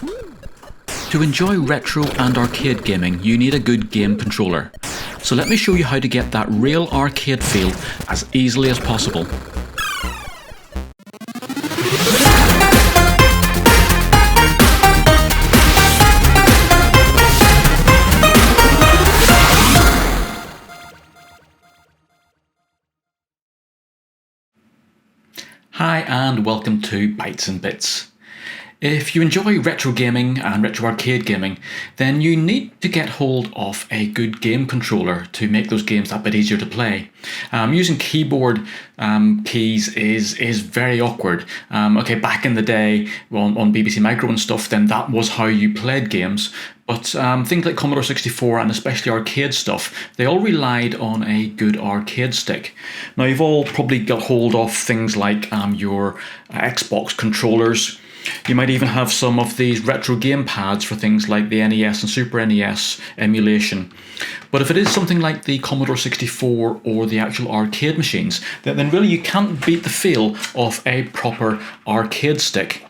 To enjoy retro and arcade gaming, you need a good game controller. So let me show you how to get that real arcade feel as easily as possible. Hi and welcome to Bytes and Bits. If you enjoy retro gaming and retro arcade gaming, then you need to get hold of a good game controller to make those games that bit easier to play. Using keyboard keys is very awkward. Okay, back in the day on BBC Micro and stuff, then that was how you played games. But things like Commodore 64 and especially arcade stuff, they all relied on a good arcade stick. Now you've all probably got hold of things like your Xbox controllers. You might even have some of these retro gamepads for things like the NES and Super NES emulation. But if it is something like the Commodore 64 or the actual arcade machines, then really you can't beat the feel of a proper arcade stick.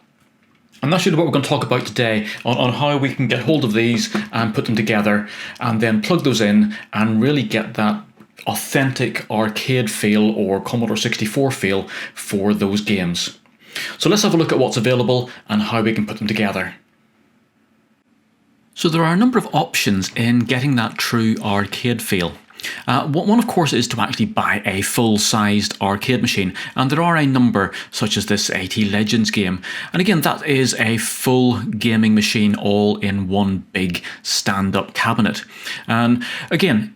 And that's really what we're going to talk about today, on how we can get hold of these and put them together and then plug those in and really get that authentic arcade feel or Commodore 64 feel for those games. So let's have a look at what's available and how we can put them together. So there are a number of options in getting that true arcade feel. One of course is to actually buy a full-sized arcade machine, and there are a number such as this AT Legends game, and again that is a full gaming machine all in one big stand-up cabinet. And again,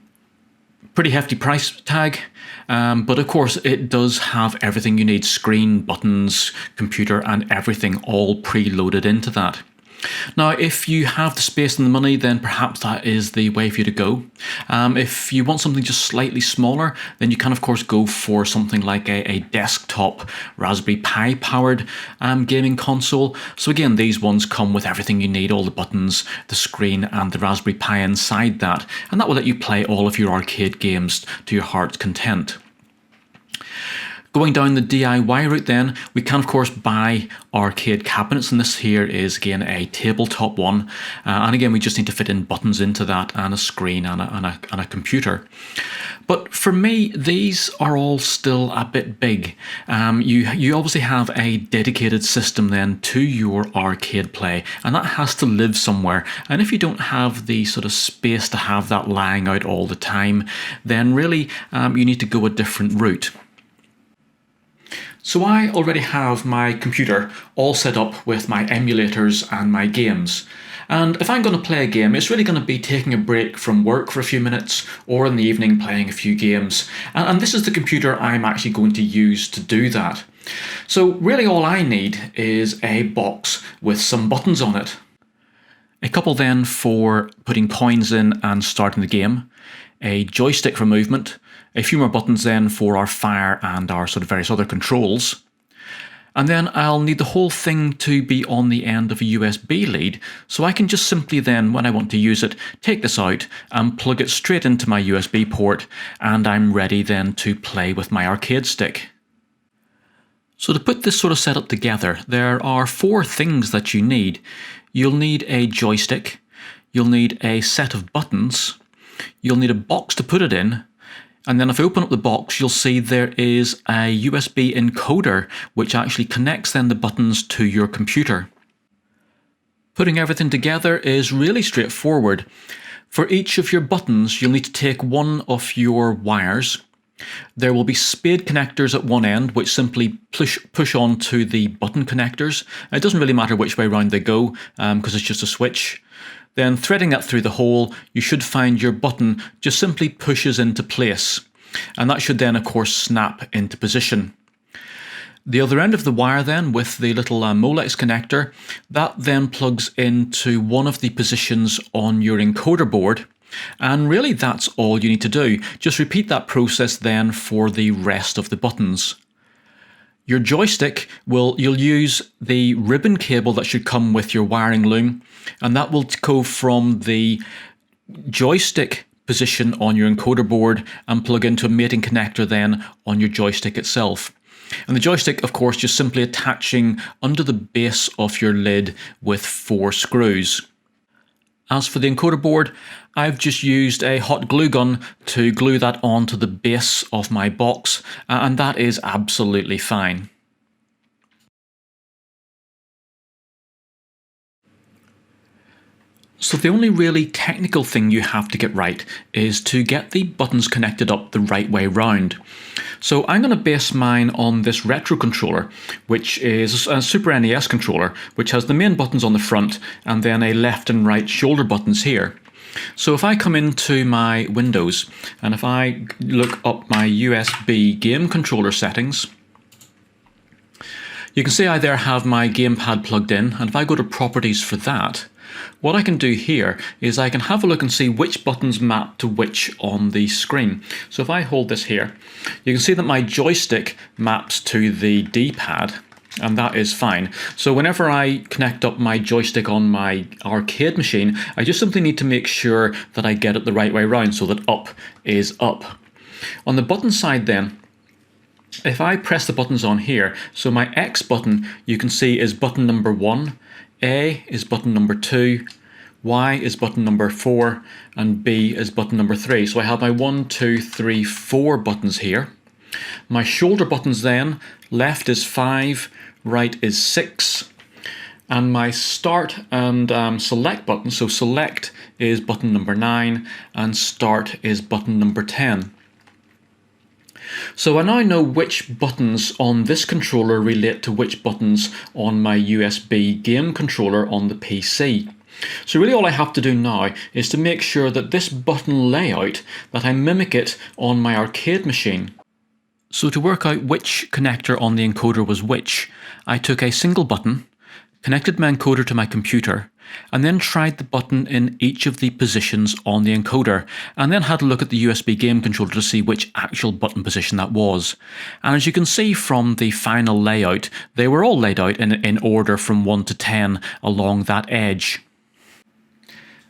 pretty hefty price tag, but of course it does have everything you need: screen, buttons, computer and everything all preloaded into that. Now if you have the space and the money, then perhaps that is the way for you to go. If you want something just slightly smaller, then you can of course go for something like a desktop Raspberry Pi powered gaming console. So again, these ones come with everything you need, all the buttons, the screen and the Raspberry Pi inside that, and that will let you play all of your arcade games to your heart's content. Going down the DIY route then, we can of course buy arcade cabinets, and this here is again a tabletop one, and again we just need to fit in buttons into that and a screen and a computer. But for me, these are all still a bit big. You obviously have a dedicated system then to your arcade play, and that has to live somewhere. And if you don't have the sort of space to have that lying out all the time, then really you need to go a different route. So I already have my computer all set up with my emulators and my games. And if I'm going to play a game, it's really going to be taking a break from work for a few minutes or in the evening playing a few games. And this is the computer I'm actually going to use to do that. So really all I need is a box with some buttons on it. A couple then for putting coins in and starting the game. A joystick for movement, a few more buttons then for our fire and our sort of various other controls. And then I'll need the whole thing to be on the end of a USB lead, so I can just simply then, when I want to use it, take this out and plug it straight into my USB port, and I'm ready then to play with my arcade stick. So to put this sort of setup together, there are four things that you need. You'll need a joystick, you'll need a set of buttons, you'll need a box to put it in, and then if I open up the box, you'll see there is a USB encoder which actually connects then the buttons to your computer. Putting everything together is really straightforward. For each of your buttons, you'll need to take one of your wires. There will be spade connectors at one end which simply push onto the button connectors. It doesn't really matter which way around they go because it's just a switch. Then threading that through the hole, you should find your button just simply pushes into place, and that should then of course snap into position. The other end of the wire then, with the little Molex connector, that then plugs into one of the positions on your encoder board, and really that's all you need to do. Just repeat that process then for the rest of the buttons. Your joystick, you'll use the ribbon cable that should come with your wiring loom, and that will go from the joystick position on your encoder board and plug into a mating connector then on your joystick itself. And the joystick, of course, just simply attaching under the base of your lid with 4 screws. As for the encoder board, I've just used a hot glue gun to glue that onto the base of my box, and that is absolutely fine. So the only really technical thing you have to get right is to get the buttons connected up the right way round. So I'm going to base mine on this retro controller, which is a Super NES controller, which has the main buttons on the front and then a left and right shoulder buttons here. So if I come into my Windows and if I look up my USB game controller settings, you can see I there have my gamepad plugged in, and if I go to properties for that, what I can do here is I can have a look and see which buttons map to which on the screen. So if I hold this here, you can see that my joystick maps to the D-pad, and that is fine. So whenever I connect up my joystick on my arcade machine, I just simply need to make sure that I get it the right way around so that up is up. On the button side then, if I press the buttons on here, so my X button you can see is button number 1, A is button number 2, Y is button number 4, and B is button number 3. So I have my 1, 2, 3, 4 buttons here. My shoulder buttons then, left is 5, right is 6, and my start and select button, so select is button number 9 and start is button number 10. So I now know which buttons on this controller relate to which buttons on my USB game controller on the PC. So really all I have to do now is to make sure that this button layout, that I mimic it on my arcade machine. So to work out which connector on the encoder was which, I took a single button, connected my encoder to my computer, and then tried the button in each of the positions on the encoder, and then had a look at the USB game controller to see which actual button position that was. And as you can see from the final layout, they were all laid out in order from 1 to 10 along that edge.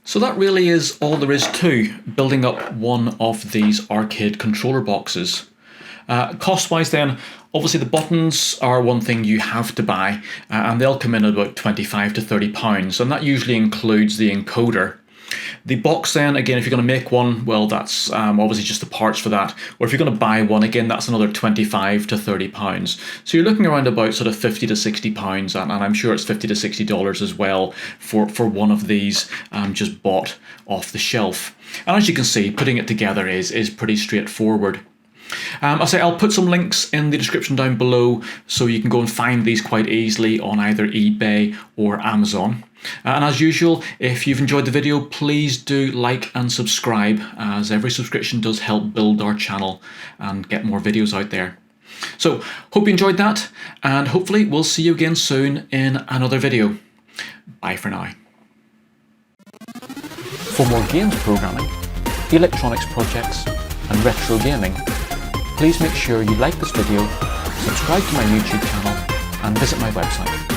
So that really is all there is to building up one of these arcade controller boxes. Cost-wise then, obviously the buttons are one thing you have to buy, and they'll come in at about £25 to £30, and that usually includes the encoder. The box then, again, if you're going to make one, well, that's obviously just the parts for that. Or if you're going to buy one, again, that's another £25 to £30. So you're looking around about sort of £50 to £60, and I'm sure it's $50 to $60 as well for one of these just bought off the shelf. And as you can see, putting it together is pretty straightforward. I'll put some links in the description down below so you can go and find these quite easily on either eBay or Amazon. And as usual, if you've enjoyed the video, please do like and subscribe, as every subscription does help build our channel and get more videos out there. So, hope you enjoyed that, and hopefully we'll see you again soon in another video. Bye for now. For more games programming, electronics projects, and retro gaming, please make sure you like this video, subscribe to my YouTube channel, and visit my website.